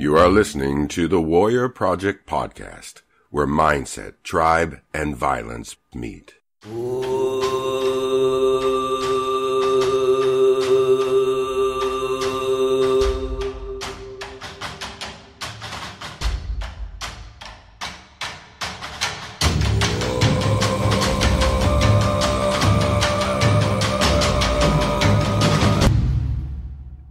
You are listening to the Warrior Project podcast, where mindset, tribe, and violence meet.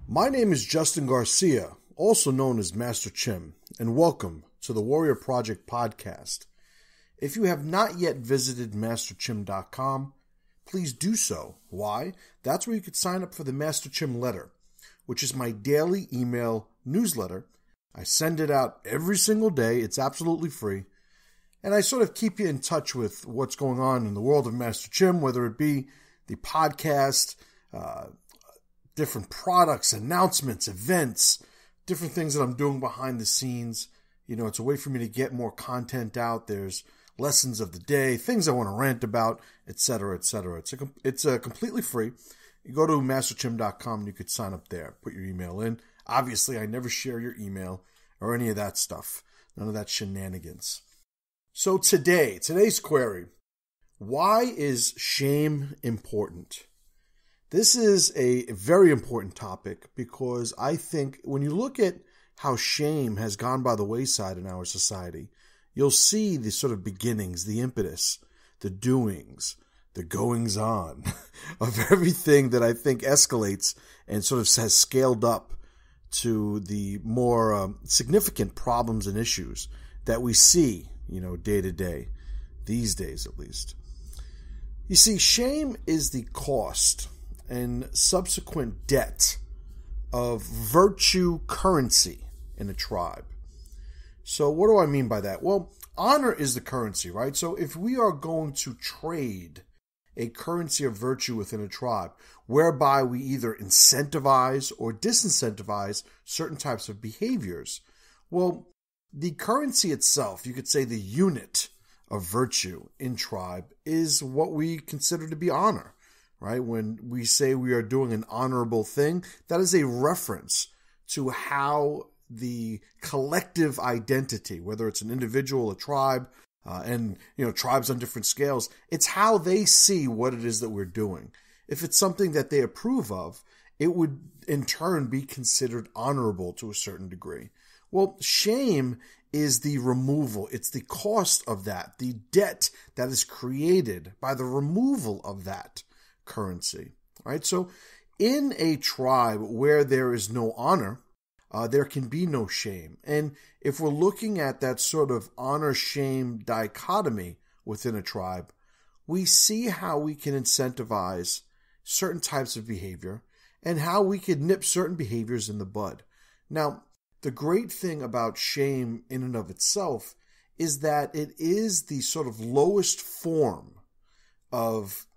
My name is Justin Garcia, also known as Master Chim, and welcome to the Warrior Project podcast. If you have not yet visited MasterChim.com, please do so. Why? That's where you could sign up for the Master Chim letter, which is my daily email newsletter. I send it out every single day. It's absolutely free. And I sort of keep you in touch with what's going on in the world of Master Chim, whether it be the podcast, different products, announcements, events, different things that I'm doing behind the scenes. You know, it's a way for me to get more content out. There's lessons of the day, things I want to rant about, etc., etc. It's completely free. You go to masterchim.com and you could sign up there, put your email in. Obviously, I never share your email or any of that stuff. None of that shenanigans. So today's query, why is shame important? This is a very important topic because I think when you look at how shame has gone by the wayside in our society, you'll see the sort of beginnings, the impetus, the doings, the goings on of everything that I think escalates and sort of has scaled up to the more significant problems and issues that we see, day to day, these days at least. You see, shame is the cost and subsequent debt of virtue currency in a tribe. So what do I mean by that? Well, honor is the currency, right? So if we are going to trade a currency of virtue within a tribe, whereby we either incentivize or disincentivize certain types of behaviors, well, the currency itself, you could say the unit of virtue in tribe, is what we consider to be honor. Right? When we say we are doing an honorable thing, that is a reference to how the collective identity, whether it's an individual, a tribe, and tribes on different scales, it's how they see what it is that we're doing. If it's something that they approve of, it would in turn be considered honorable to a certain degree. Well, shame is the removal. It's the cost of that, the debt that is created by the removal of that currency, right? So in a tribe where there is no honor, there can be no shame. And if we're looking at that sort of honor-shame dichotomy within a tribe, we see how we can incentivize certain types of behavior and how we can nip certain behaviors in the bud. Now, the great thing about shame in and of itself is that it is the sort of lowest form of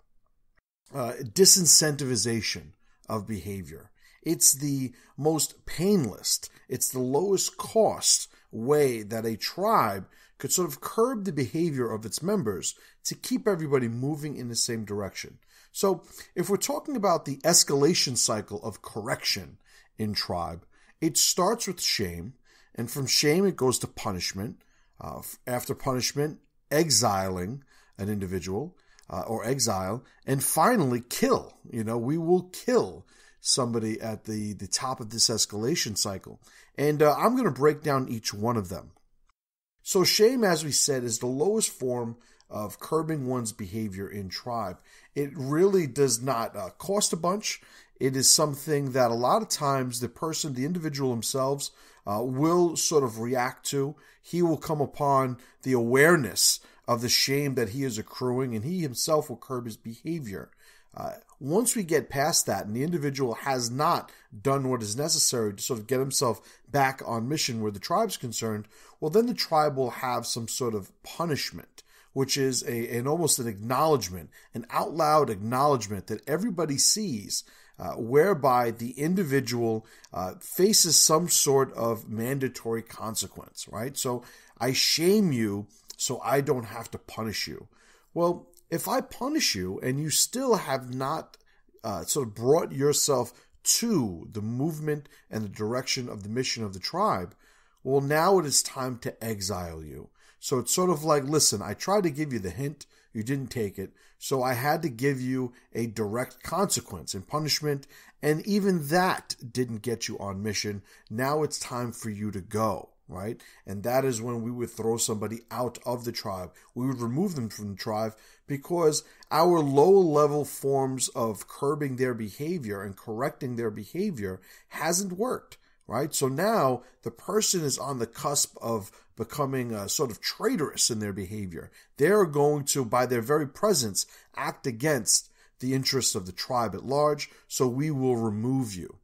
disincentivization of behavior. It's the most painless, it's the lowest cost way that a tribe could sort of curb the behavior of its members to keep everybody moving in the same direction. So if we're talking about the escalation cycle of correction in tribe, it starts with shame, and from shame it goes to punishment. After punishment, exiling an individual, or exile, and finally kill. We will kill somebody at the top of this escalation cycle. And I'm going to break down each one of them. So shame, as we said, is the lowest form of curbing one's behavior in tribe. It really does not cost a bunch. It is something that a lot of times the individual themselves, will sort of react to. He will come upon the awareness of the shame that he is accruing, and he himself will curb his behavior. Once we get past that and the individual has not done what is necessary to sort of get himself back on mission where the tribe's concerned, well, then the tribe will have some sort of punishment, which is almost an acknowledgement, an out loud acknowledgement that everybody sees, whereby the individual faces some sort of mandatory consequence, right? So I shame you so I don't have to punish you. Well, if I punish you and you still have not sort of brought yourself to the movement and the direction of the mission of the tribe, Well, now it is time to exile you. So it's sort of like, listen, I tried to give you the hint, you didn't take it, so I had to give you a direct consequence and punishment, and even that didn't get you on mission. Now it's time for you to go, right? And that is when we would throw somebody out of the tribe. We would remove them from the tribe because our lower level forms of curbing their behavior and correcting their behavior hasn't worked. Right? So now the person is on the cusp of becoming sort of traitorous in their behavior. They're going to, by their very presence, act against the interests of the tribe at large, so we will remove you.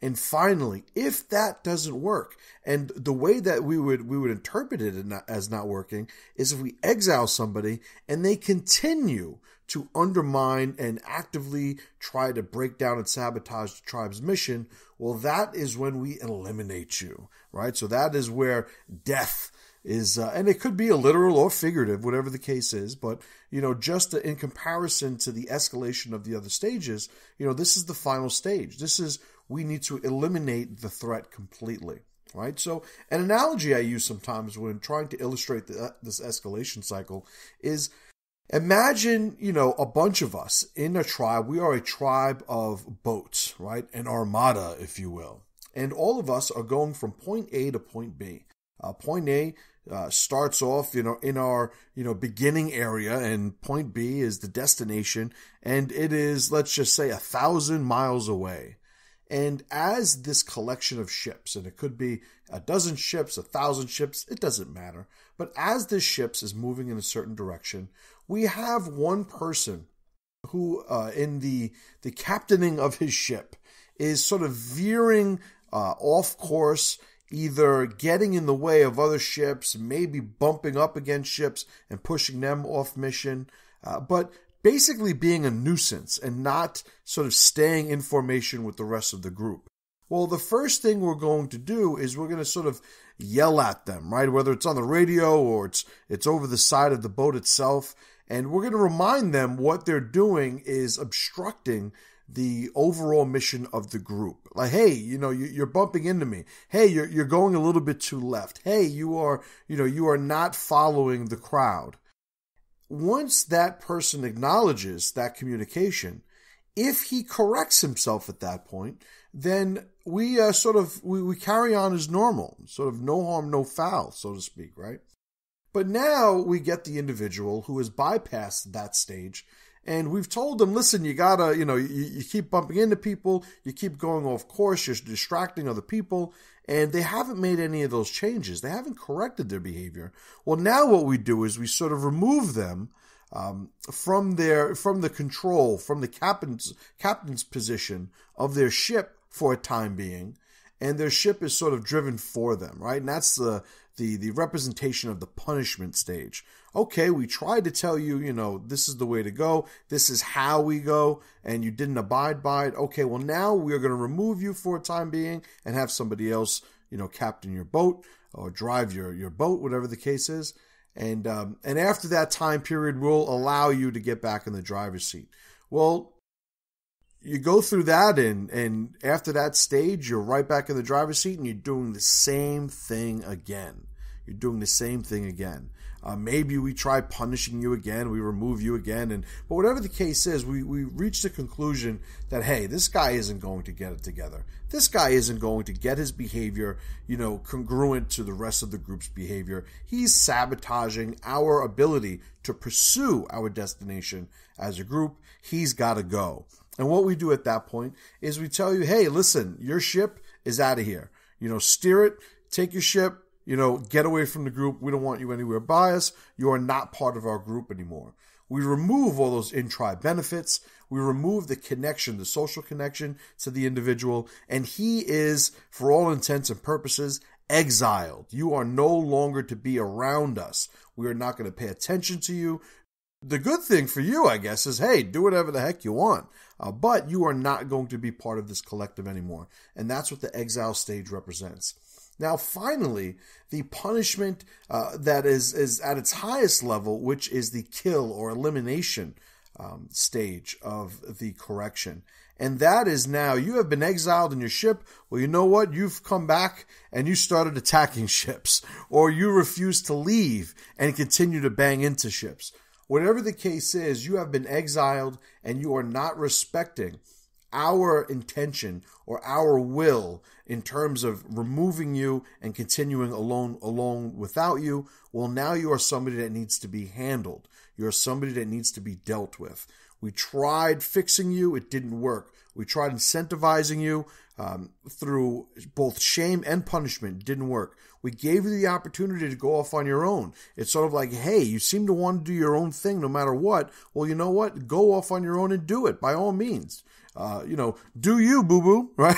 And finally, if that doesn't work, and the way that we would interpret it as not working is if we exile somebody and they continue to undermine and actively try to break down and sabotage the tribe's mission, well, that is when we eliminate you, right? So that is where death is, and it could be a literal or figurative, whatever the case is, but, just in comparison to the escalation of the other stages, this is the final stage. This is, we need to eliminate the threat completely. Right? So an analogy I use sometimes when trying to illustrate this escalation cycle is, imagine, a bunch of us in a tribe. We are a tribe of boats, right? An armada, if you will. And all of us are going from point A to point B. Point A starts off, in our, beginning area, and point B is the destination. And it is, let's just say, 1,000 miles away. And as this collection of ships, and it could be a dozen ships, 1,000 ships, it doesn't matter. But as this ships is moving in a certain direction, we have one person who, in the captaining of his ship, is sort of veering off course, either getting in the way of other ships, maybe bumping up against ships and pushing them off mission, but basically being a nuisance and not sort of staying in formation with the rest of the group. Well, the first thing we're going to do is we're going to sort of yell at them, right? Whether it's on the radio or it's over the side of the boat itself. And we're going to remind them what they're doing is obstructing the overall mission of the group. Like, hey, you're bumping into me. Hey, you're going a little bit too left. Hey, you are not following the crowd. Once that person acknowledges that communication, if he corrects himself at that point, then we we carry on as normal, sort of no harm, no foul, so to speak, right? But now we get the individual who has bypassed that stage, and we've told them, listen, you gotta, you keep bumping into people, you keep going off course, you're distracting other people, and they haven't made any of those changes. They haven't corrected their behavior. Well, now what we do is we sort of remove them from the control, from the captain's position of their ship for a time being, and their ship is sort of driven for them, right? And that's the representation of the punishment stage. Okay, we tried to tell you, this is the way to go, this is how we go, and you didn't abide by it. Okay, well, now we're going to remove you for a time being and have somebody else, captain your boat or drive your boat, whatever the case is. And after that time period, we'll allow you to get back in the driver's seat. Well, you go through that, and after that stage, you're right back in the driver's seat, and you're doing the same thing again. Maybe we try punishing you again, we remove you again, but whatever the case is, we reach the conclusion that, hey, this guy isn't going to get it together. This guy isn't going to get his behavior, congruent to the rest of the group's behavior. He's sabotaging our ability to pursue our destination as a group. He's got to go. And what we do at that point is we tell you, hey, listen, your ship is out of here. Steer it, take your ship, get away from the group. We don't want you anywhere by us. You are not part of our group anymore. We remove all those in-tribe benefits. We remove the connection, the social connection to the individual. And he is, for all intents and purposes, exiled. You are no longer to be around us. We are not going to pay attention to you. The good thing for you, I guess, is, hey, do whatever the heck you want. But you are not going to be part of this collective anymore. And that's what the exile stage represents. Now, finally, the punishment that is at its highest level, which is the kill or elimination stage of the correction. And that is now, you have been exiled in your ship. Well, you know what? You've come back and you started attacking ships, or you refuse to leave and continue to bang into ships. Whatever the case is, you have been exiled and you are not respecting our intention or our will in terms of removing you and continuing alone without you. Well, now you are somebody that needs to be handled. You're somebody that needs to be dealt with. We tried fixing you. It didn't work. We tried incentivizing you through both shame and punishment. It didn't work. We gave you the opportunity to go off on your own. It's sort of like, hey, you seem to want to do your own thing no matter what. Well, you know what? Go off on your own and do it by all means. Do you, boo-boo, right?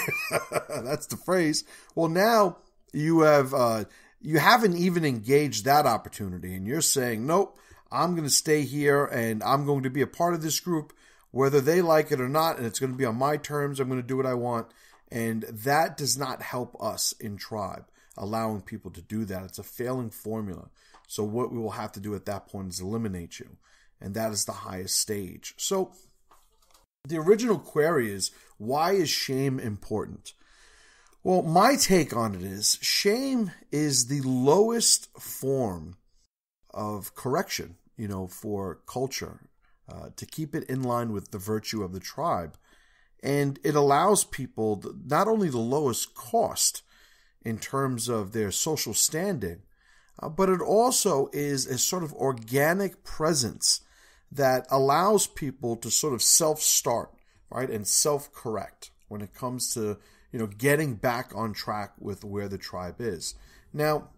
That's the phrase. Well, now you haven't even engaged that opportunity, and you're saying, nope, I'm going to stay here and I'm going to be a part of this group, whether they like it or not, and it's going to be on my terms. I'm going to do what I want. And that does not help us in Tribe, allowing people to do that. It's a failing formula. So what we will have to do at that point is eliminate you. And that is the highest stage. So the original query is, why is shame important? Well, my take on it is, shame is the lowest form of correction, for culture, to keep it in line with the virtue of the tribe. And it allows people not only the lowest cost in terms of their social standing, but it also is a sort of organic presence that allows people to sort of self-start, right, and self-correct when it comes to, getting back on track with where the tribe is. Now,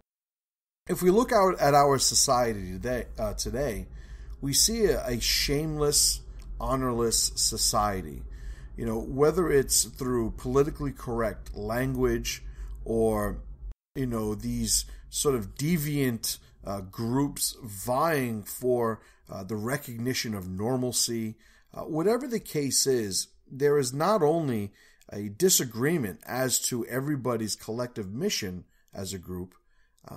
if we look out at our society today, we see a shameless, honorless society. Whether it's through politically correct language or, these sort of deviant groups vying for the recognition of normalcy. Whatever the case is, there is not only a disagreement as to everybody's collective mission as a group,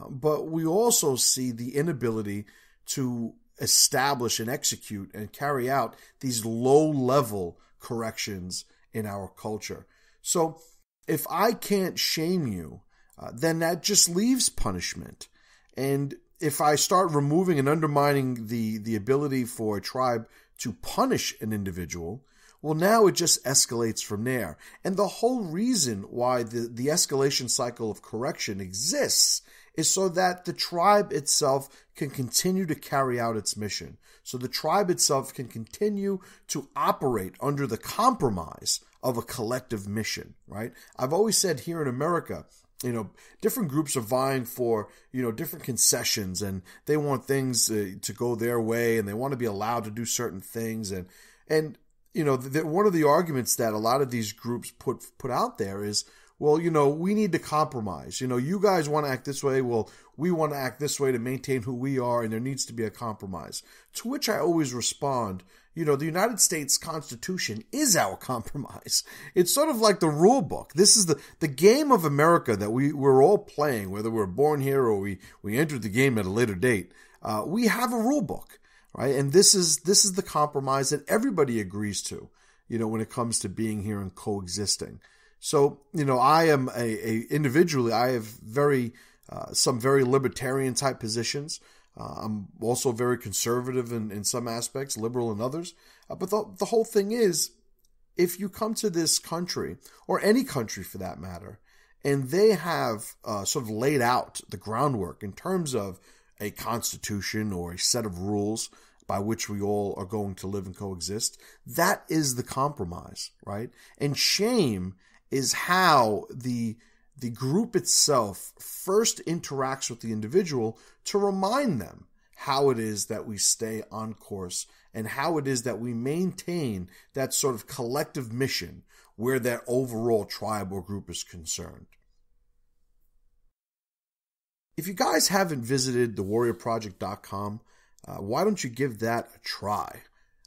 but we also see the inability to establish and execute and carry out these low-level corrections in our culture. So if I can't shame you, then that just leaves punishment. And if I start removing and undermining the ability for a tribe to punish an individual, well, now it just escalates from there. And the whole reason why the escalation cycle of correction exists is so that the tribe itself can continue to carry out its mission. So the tribe itself can continue to operate under the compromise of a collective mission, right? I've always said here in America, different groups are vying for, different concessions, and they want things to go their way, and they want to be allowed to do certain things. And one of the arguments that a lot of these groups put out there is, well, we need to compromise. You guys want to act this way. Well, we want to act this way to maintain who we are, and there needs to be a compromise. To which I always respond, the United States Constitution is our compromise. It's sort of like the rule book. This is the game of America that we're all playing, whether we're born here or we entered the game at a later date. We have a rule book, right? And this is the compromise that everybody agrees to, when it comes to being here and coexisting. So, I am individually, I have some very libertarian type positions. I'm also very conservative in some aspects, liberal in others. But the whole thing is, if you come to this country, or any country for that matter, and they have sort of laid out the groundwork in terms of a constitution or a set of rules by which we all are going to live and coexist, that is the compromise, right? And shame is how the group itself first interacts with the individual to remind them how it is that we stay on course and how it is that we maintain that sort of collective mission where that overall tribe or group is concerned. If you guys haven't visited thewarriorproject.com, why don't you give that a try?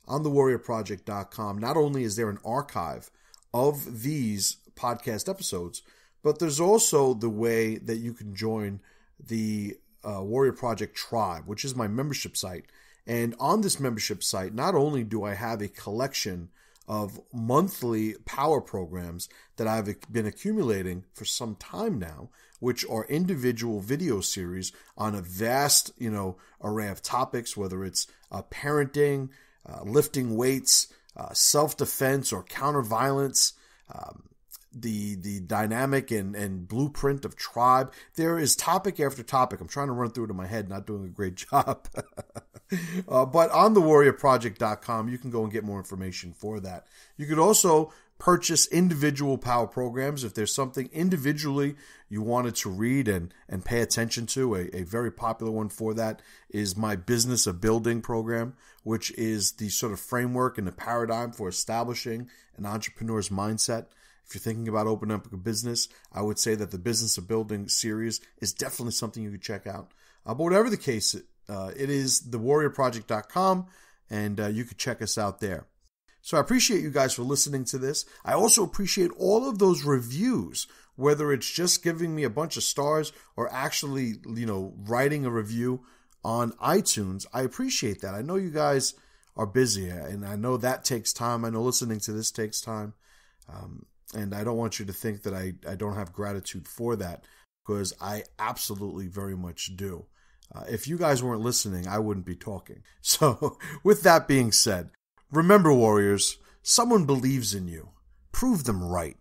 On thewarriorproject.com, not only is there an archive of these podcast episodes, but there's also the way that you can join the Warrior Project Tribe, which is my membership site. And on this membership site, not only do I have a collection of monthly power programs that I've been accumulating for some time now, which are individual video series on a vast, array of topics, whether it's parenting, lifting weights, self-defense or counter-violence, the dynamic and blueprint of tribe. There is topic after topic. I'm trying to run through it in my head, not doing a great job. But on thewarriorproject.com, you can go and get more information for that. You could also purchase individual power programs. If there's something individually you wanted to read and pay attention to, a very popular one for that is my Business of Building program, which is the sort of framework and the paradigm for establishing an entrepreneur's mindset. If you're thinking about opening up a business, I would say that the Business of Building series is definitely something you could check out. But whatever the case, it is thewarriorproject.com, and you could check us out there. So I appreciate you guys for listening to this. I also appreciate all of those reviews, whether it's just giving me a bunch of stars or actually, writing a review on iTunes. I appreciate that. I know you guys are busy, and I know that takes time. I know listening to this takes time. And I don't want you to think that I don't have gratitude for that, because I absolutely very much do. If you guys weren't listening, I wouldn't be talking. So with that being said, remember, warriors, someone believes in you. Prove them right.